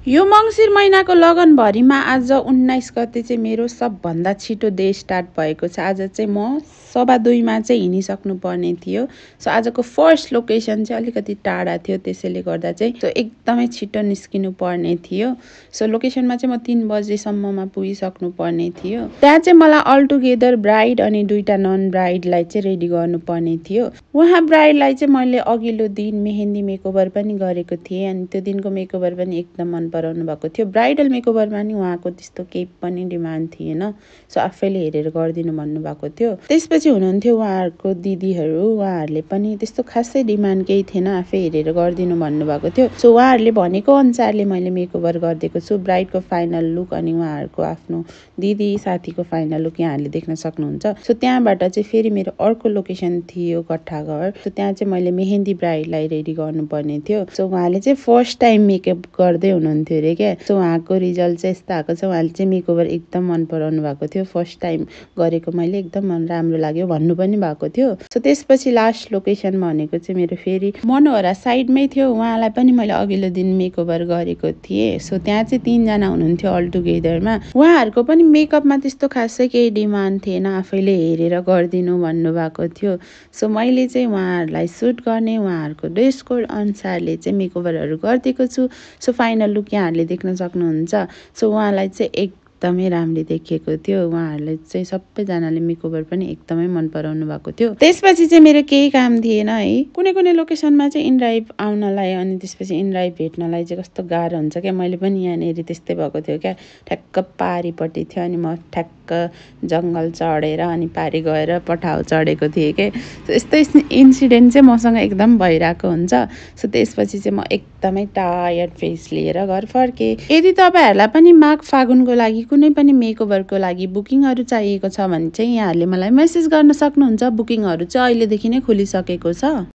यो मङ्सिर महिनाको लगनभरिमा आज 19 गते चाहिँ मेरो सबभन्दा छिटो डे स्टार्ट भएको छ। आज चाहिँ म 2:15 चाहिँ हिँडिसक्नु पर्ने थियो। सो आजको फर्स्ट लोकेसन चाहिँ अलिकति टाढा थियो, त्यसैले गर्दा चाहिँ एकदमै छिटो निस्किनु पर्ने थियो। सो लोकेसनमा चाहिँ म 3 बजेसम्ममा पुगिसक्नु पर्ने थियो। त्यहाँ चाहिँ मलाई अल टुगेदर ब्राइड अनि 2टा नन ब्राइडलाई चाहिँ रेडी गर्नुपर्ने थियो। उहाँ ब्राइडलाई चाहिँ मैले अघिल्लो दिन मेहेन्दी मेकओभर पनि गरेको थिएँ अनि त्यो दिनको मेकओभर पनि एकदम मन पराउनु भएको थियो। ब्राइडल मेकओभरमा नि उहाँको त्यस्तो केही पनि डिमान्ड थिएन, सो आफैले हेरेर गरिदिनु भन्नुभएको थियो। त्यसपछि हुनुहुन्थ्यो उहाँहरूको दिदीहरू, उहाँहरूले पनि त्यस्तो खासै डिमान्ड केही थिएन, आफै हेरेर गरिदिनु भन्नुभएको थियो। सो उहाँहरूले भनेको अनुसारले मैले मेकओभर गरिदिएको छु। ब्राइडको फाइनल लुक अनि उहाँहरूको आफ्नो दिदी साथीको फाइनल लुक यहाँहरूले देख्न सक्नुहुन्छ। सो त्यहाँबाट चाहिँ फेरि मेरो अर्को लोकेसन थियो कट्ठाघर। सो त्यहाँ चाहिँ मैले मेहेन्दी ब्राइडलाई रेडी गर्नुपर्ने थियो। सो उहाँले चाहिँ फर्स्ट टाइम मेकअप गर्दै हुनुहुन्थ्यो अरे क्या। सो उहाँको रिजल्ट चाहिँ यस्तो आएको छ, उहाँले चाहिँ मेकओभर एकदम मन पराउनु भएको थियो। फर्स्ट टाइम गरेको मैले एकदम राम्रो लाग्यो भन्नु पनि भएको थियो। सो त्यसपछि लास्ट लोकेसन भनेको चाहिँ मेरो फेरि मनोहरा साइडमै थियो। उहाँलाई पनि मैले अघिल्लो दिन मेकओभर गरेको थिएँ। सो त्यहाँ चाहिँ 3 जना हुनुहुन्थ्यो अल टुगेदरमा। उहाँहरूको पनि मेकअपमा त्यस्तो खासै केही डिमान्ड थिएन, आफैले हेरेर गरिदिनु भन्नुभएको थियो। सो मैले चाहिँ उहाँहरूलाई सुट गर्ने उहाँहरूको ड्रेस कोड अनुसारले चाहिँ मेकओभरहरू गरिदिएको छु। सो फाइनल लुक यहाँहरूले देख्न सक्नुहुन्छ। सो उहाँलाई चाहिँ एकदमै राम्रो देखिएको थियो। उहाँहरूले चाहिँ सबैजनाले मेकओभर पनि एकदमै मन पराउनु भएको थियो। त्यसपछि चाहिँ मेरो केही काम थिएन है। कुनै कुनै लोकेसनमा चाहिँ इनड्राइभ आउनलाई अनि त्यसपछि इनड्राइभ भेट्नलाई चाहिँ कस्तो गाह्रो हुन्छ क्या। मैले पनि यहाँनिर त्यस्तै भएको थियो क्या। ठ्याक्क पारिपट्टि थियो अनि म ठ्याक्क जङ्गल चढेर अनि पारि गएर पठाउ चढेको थिएँ क्या। यस्तै इन्सिडेन्ट चाहिँ मसँग एकदम भइरहेको हुन्छ। सो त्यसपछि चाहिँ म एकदमै टायर्ड फेस लिएर घर फर्केँ। यदि तपाईँहरूलाई पनि माघ फागुनको लागि कुनै पनि मेकओभरको लागि बुकिङहरू चाहिएको छ भने चाहिँ यहाँहरूले मलाई मेसेज गर्न सक्नुहुन्छ। बुकिङहरू चाहिँ अहिलेदेखि नै खुलिसकेको छ।